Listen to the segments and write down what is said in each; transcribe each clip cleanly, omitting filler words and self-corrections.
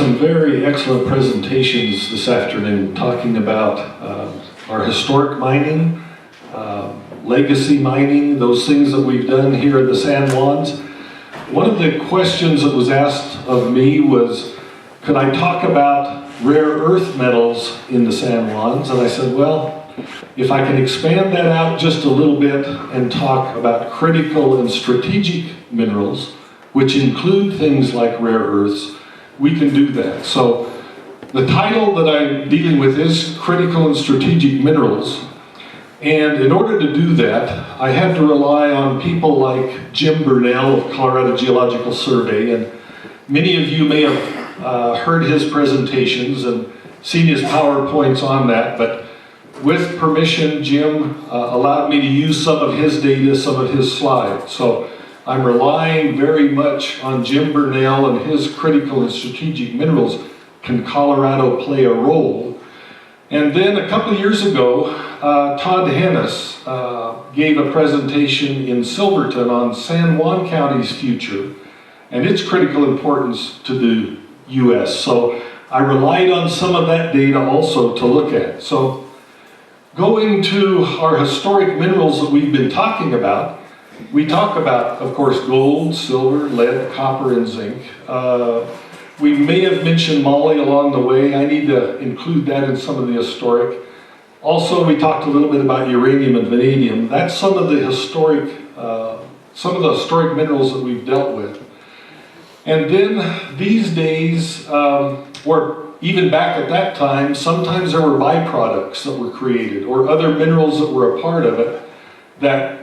some very excellent presentations this afternoon talking about our historic mining, legacy mining, those things that we've done here in the San Juans. One of the questions that was asked of me was, could I talk about rare earth metals in the San Juans? And I said, well, if I can expand that out just a little bit and talk about critical and strategic minerals, which include things like rare earths, we can do that. So the title that I'm dealing with is Critical and Strategic Minerals. And in order to do that, I had to rely on people like Jim Burnell of Colorado Geological Survey. And many of you may have heard his presentations and seen his PowerPoints on that. But with permission, Jim allowed me to use some of his data, some of his slides. So I'm relying very much on Jim Burnell and his critical and strategic minerals. Can Colorado play a role? And then a couple of years ago, Todd Hennis gave a presentation in Silverton on San Juan County's future and its critical importance to the U.S. So I relied on some of that data also to look at. So going to our historic minerals that we've been talking about, we talk about, of course, gold, silver, lead, copper, and zinc. We may have mentioned moly along the way. I need to include that in some of the historic. Also, we talked a little bit about uranium and vanadium. That's some of the historic minerals that we've dealt with. And then these days, or even back at that time, sometimes there were byproducts that were created or other minerals that were a part of it that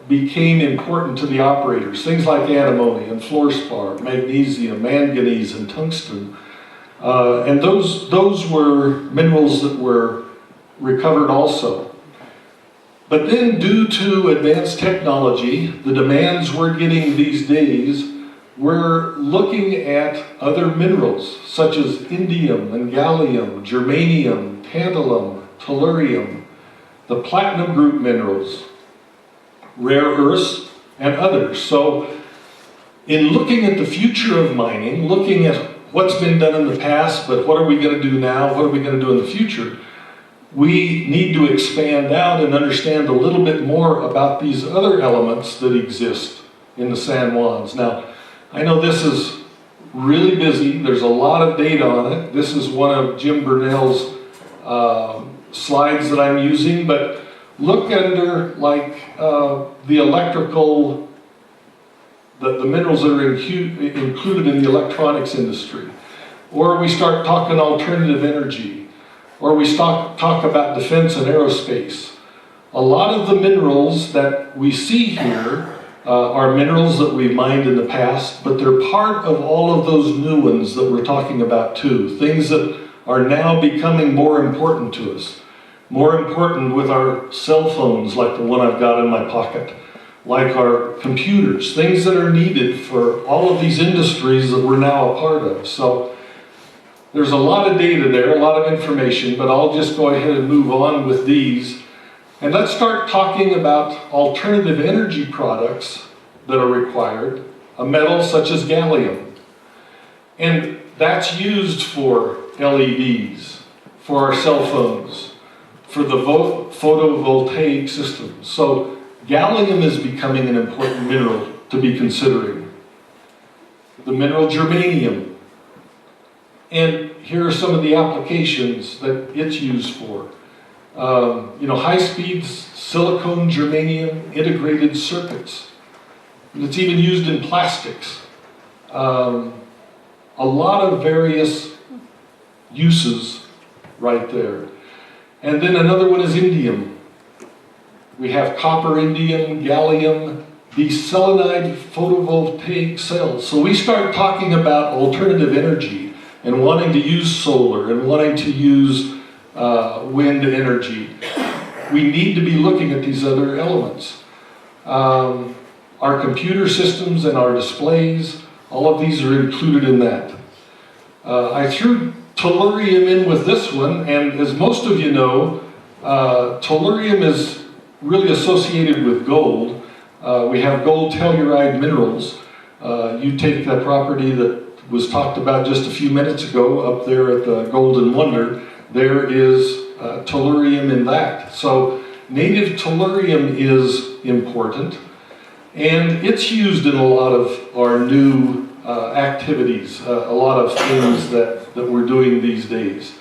became important to the operators. Things like antimony and fluorspar, magnesium, manganese, and tungsten. And those were minerals that were recovered also. But then due to advanced technology, the demands we're getting these days, we're looking at other minerals such as indium and gallium, germanium, tantalum, tellurium, the platinum group minerals, rare earths, and others. So in looking at the future of mining, looking at what's been done in the past, but what are we going to do now, what are we going to do in the future, we need to expand out and understand a little bit more about these other elements that exist in the San Juans. Now, I know this is really busy. There's a lot of data on it. This is one of Jim Burnell's slides that I'm using, but look under like the electrical, the minerals that are included in the electronics industry. Or we start talking alternative energy. Or we talk about defense and aerospace. A lot of the minerals that we see here are minerals that we've mined in the past, but they're part of all of those new ones that we're talking about too. Things that are now becoming more important to us. More important with our cell phones, like the one I've got in my pocket, like our computers, things that are needed for all of these industries that we're now a part of. So there's a lot of data there, a lot of information, but I'll just go ahead and move on with these. And let's start talking about alternative energy products that are required, a metal such as gallium. And that's used for LEDs, for our cell phones, for the photovoltaic systems. So gallium is becoming an important mineral to be considering. The mineral germanium. And here are some of the applications that it's used for. High-speed silicone germanium integrated circuits. And it's even used in plastics. A lot of various uses right there. And then another one is indium. We have copper, indium, gallium, these selenide photovoltaic cells. So we start talking about alternative energy and wanting to use solar and wanting to use wind energy. We need to be looking at these other elements. Our computer systems and our displays, all of these are included in that. I threw tellurium in with this one, and as most of you know, tellurium is really associated with gold. We have gold telluride minerals. You take the property that was talked about just a few minutes ago up there at the Golden Wonder, there is tellurium in that. So native tellurium is important, and it's used in a lot of our new activities, a lot of things that we're doing these days.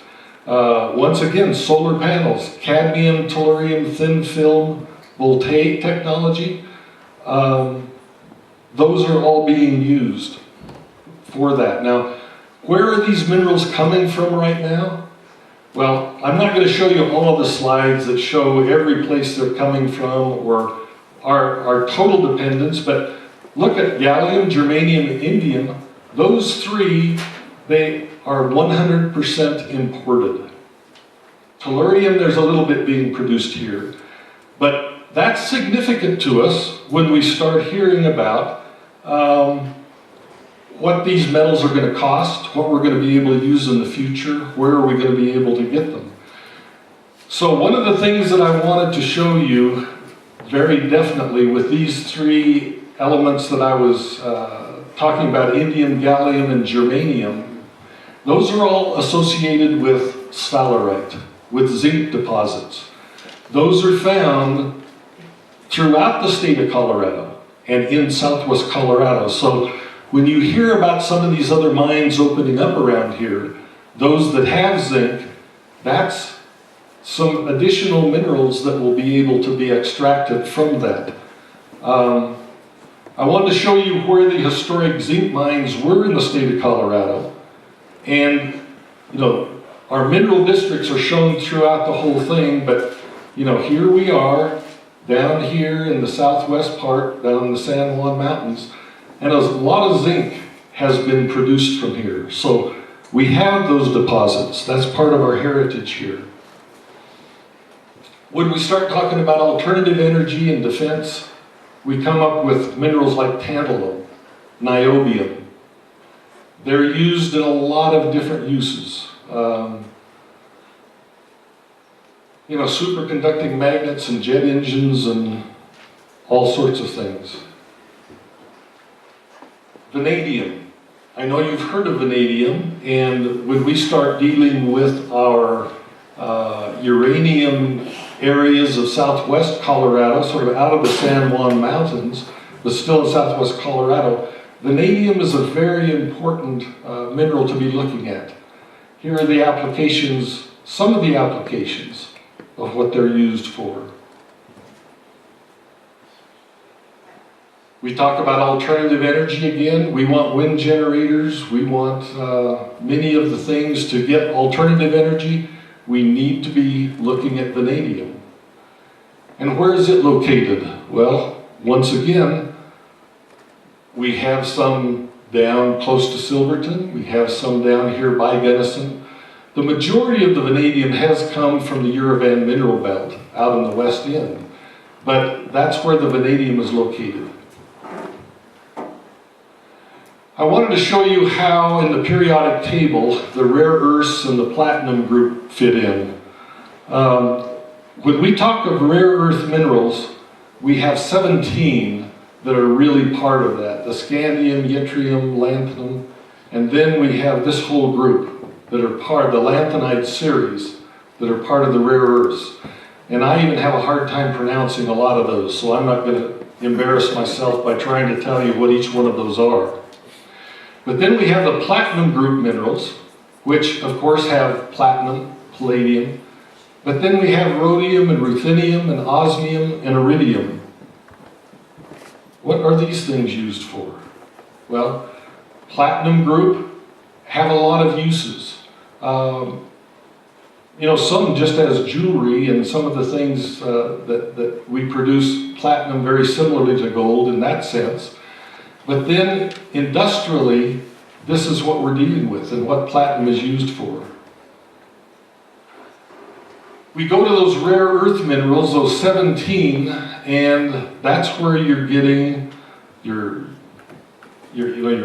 Once again, solar panels, cadmium, tellurium, thin film, voltaic technology, those are all being used for that. Now, where are these minerals coming from right now? Well, I'm not going to show you all of the slides that show every place they're coming from or our total dependence, but look at gallium, germanium, and indium. Those three, they are 100% imported. Tellurium, there's a little bit being produced here, but that's significant to us when we start hearing about what these metals are going to cost, what we're going to be able to use in the future, where are we going to be able to get them. So one of the things that I wanted to show you very definitely with these three elements that I was talking about, indium, gallium, and germanium, those are all associated with sphalerite, with zinc deposits. Those are found throughout the state of Colorado and in southwest Colorado. So when you hear about some of these other mines opening up around here, those that have zinc, that's some additional minerals that will be able to be extracted from that. I wanted to show you where the historic zinc mines were in the state of Colorado. And, you know, our mineral districts are shown throughout the whole thing, but, you know, here we are, down here in the southwest part, down in the San Juan Mountains, and a lot of zinc has been produced from here. So we have those deposits. That's part of our heritage here. When we start talking about alternative energy and defense, we come up with minerals like tantalum, niobium. They're used in a lot of different uses. You know, superconducting magnets and jet engines and all sorts of things. Vanadium. I know you've heard of vanadium, and when we start dealing with our uranium areas of southwest Colorado, sort of out of the San Juan Mountains, but still in southwest Colorado, vanadium is a very important mineral to be looking at. Here are the applications, some of the applications of what they're used for. We talk about alternative energy again. We want wind generators. We want many of the things to get alternative energy. We need to be looking at vanadium. And where is it located? Well, once again, we have some down close to Silverton. We have some down here by Gunnison. The majority of the vanadium has come from the Uravan mineral belt out in the west end, but that's where the vanadium is located. I wanted to show you how in the periodic table the rare earths and the platinum group fit in. When we talk of rare earth minerals, we have 17 that are really part of that. The scandium, yttrium, lanthanum, and then we have this whole group that are part of the lanthanide series that are part of the rare earths. And I even have a hard time pronouncing a lot of those, so I'm not going to embarrass myself by trying to tell you what each one of those are. But then we have the platinum group minerals, which of course have platinum, palladium, but then we have rhodium and ruthenium and osmium and iridium. What are these things used for? Well, platinum group have a lot of uses. You know, some just as jewelry, and some of the things that we produce platinum very similarly to gold in that sense. But then industrially, this is what we're dealing with and what platinum is used for. We go to those rare earth minerals, those 17, and that's where you're getting your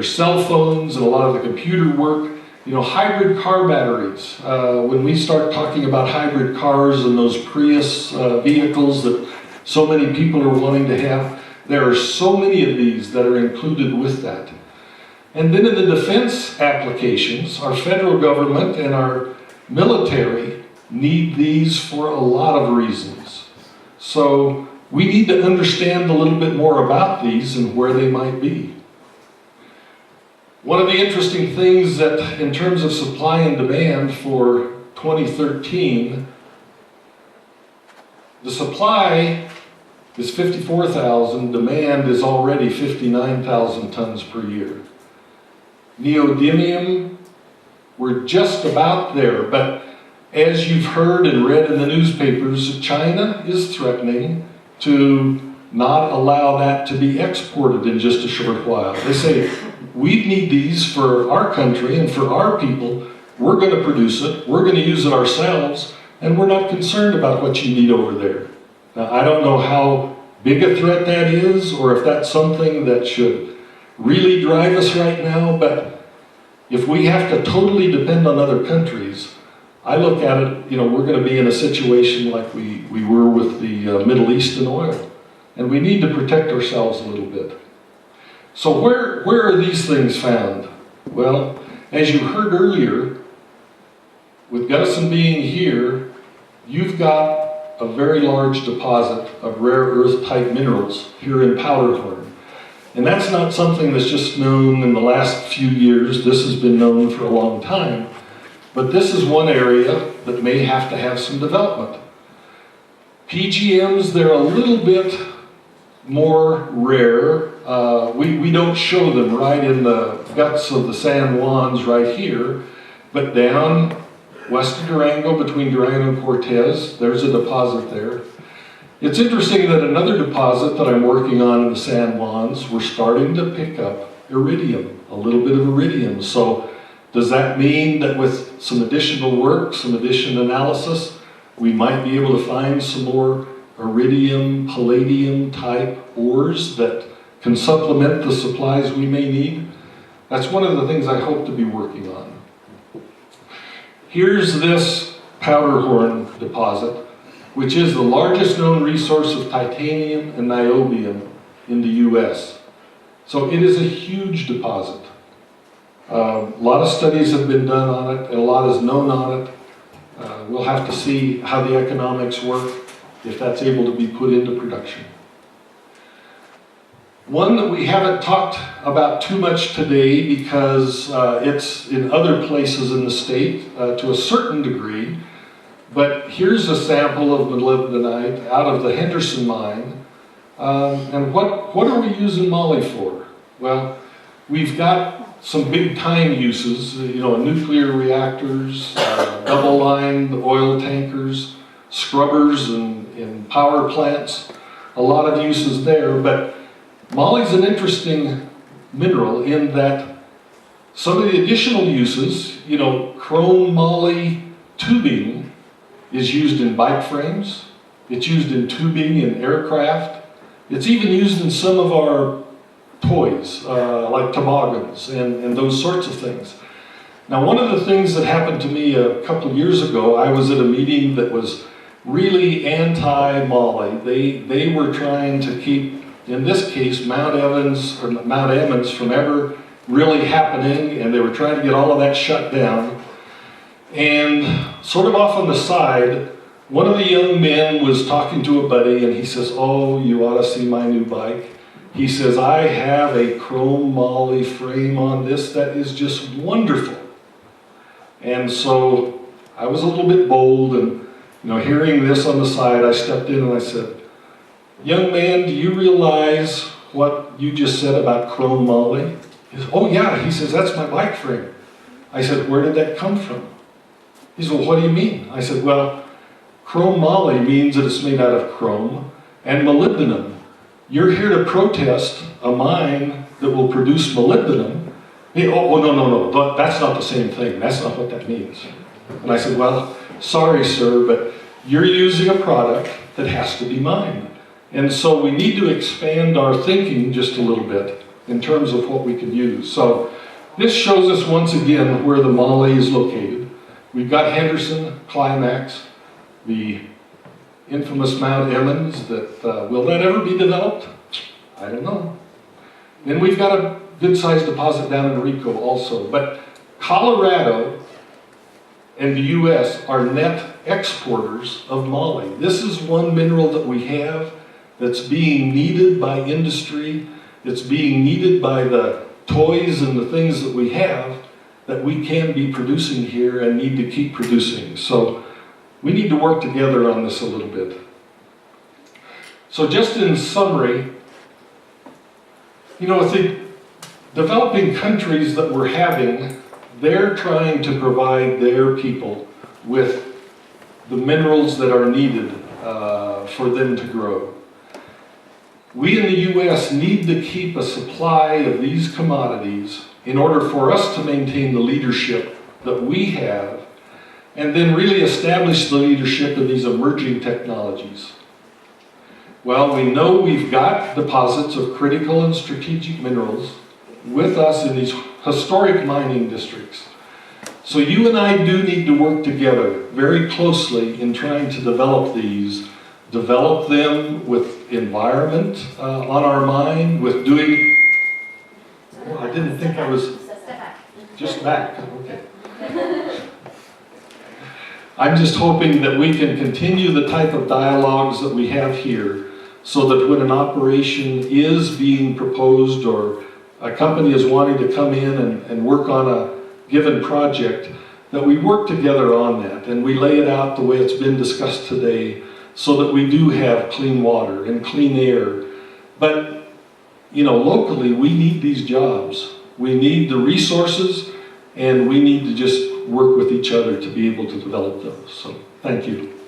cell phones and a lot of the computer work. You know, hybrid car batteries. When we start talking about hybrid cars and those Prius vehicles that so many people are wanting to have, there are so many of these that are included with that. And then in the defense applications, our federal government and our military need these for a lot of reasons. So we need to understand a little bit more about these and where they might be. One of the interesting things that in terms of supply and demand for 2013, the supply is 54,000, demand is already 59,000 tons per year. Neodymium, we're just about there, but as you've heard and read in the newspapers, China is threatening to not allow that to be exported in just a short while. They say, we need these for our country and for our people. We're going to produce it, we're going to use it ourselves, and we're not concerned about what you need over there. Now, I don't know how big a threat that is, or if that's something that should really drive us right now, but if we have to totally depend on other countries, I look at it, we're going to be in a situation like we were with the Middle Eastern oil, and we need to protect ourselves a little bit. So where are these things found? Well, as you heard earlier, with Gunnison being here, you've got a very large deposit of rare earth type minerals here in Powderhorn. And that's not something that's just known in the last few years. This has been known for a long time. But this is one area that may have to have some development. PGMs, they're a little bit more rare. We don't show them right in the guts of the San Juans right here, but down west of Durango, between Durango and Cortez, there's a deposit there. It's interesting that another deposit that I'm working on in the San Juans, we're starting to pick up iridium, a little bit of iridium. So does that mean that with some additional work, some additional analysis, we might be able to find some more iridium, palladium type ores that can supplement the supplies we may need? That's one of the things I hope to be working on. Here's this Powderhorn deposit, which is the largest known resource of titanium and niobium in the US. So it is a huge deposit. A lot of studies have been done on it, and a lot is known on it. We'll have to see how the economics work, if that's able to be put into production. One that we haven't talked about too much today because it's in other places in the state to a certain degree, but here's a sample of molybdenite out of the Henderson mine. And what are we using moly for? Well, we've got some big time uses, nuclear reactors, double-lined oil tankers, scrubbers in power plants, a lot of uses there. But moly's an interesting mineral in that some of the additional uses, chrome moly tubing is used in bike frames, it's used in tubing in aircraft, it's even used in some of our toys, like toboggans and those sorts of things. Now, one of the things that happened to me a couple of years ago, I was at a meeting that was really anti-moly. They were trying to keep, in this case, Mount Emmons from ever really happening, and they were trying to get all of that shut down. And sort of off on the side, one of the young men was talking to a buddy, and he says, "Oh, you ought to see my new bike." He says, "I have a chrome moly frame on this that is just wonderful." And so I was a little bit bold, and hearing this on the side, I stepped in and I said, "Young man, do you realize what you just said about chrome moly?" He says, "Oh yeah," he says, "that's my bike frame." I said, "Where did that come from?" He said, "Well, what do you mean?" I said, "Well, chrome moly means that it's made out of chrome and molybdenum. You're here to protest a mine that will produce molybdenum." No, that's not the same thing. That's not what that means." And I said, "Well, sorry, sir, but you're using a product that has to be mined. And so we need to expand our thinking just a little bit in terms of what we can use." So this shows us once again where the moly is located. We've got Henderson, Climax, the infamous Mount Emmons will that ever be developed? I don't know. Then we've got a good-sized deposit down in Rico also. But Colorado and the U.S. are net exporters of moly. This is one mineral that we have that's being needed by industry. It's being needed by the toys and the things that we have that we can be producing here and need to keep producing. So we need to work together on this a little bit. So just in summary, you know, with the developing countries that we're having, they're trying to provide their people with the minerals that are needed for them to grow. We in the U.S. need to keep a supply of these commodities in order for us to maintain the leadership that we have, and then really establish the leadership in these emerging technologies. Well, we know we've got deposits of critical and strategic minerals with us in these historic mining districts. So you and I do need to work together very closely in trying to develop these, develop them with environment on our mind, with doing... Well, I didn't think I was... Just back, okay. I'm just hoping that we can continue the type of dialogues that we have here so that when an operation is being proposed or a company is wanting to come in and work on a given project, that we work together on that and we lay it out the way it's been discussed today so that we do have clean water and clean air. But, you know, locally we need these jobs. We need the resources and we need to just work with each other to be able to develop those. So, thank you.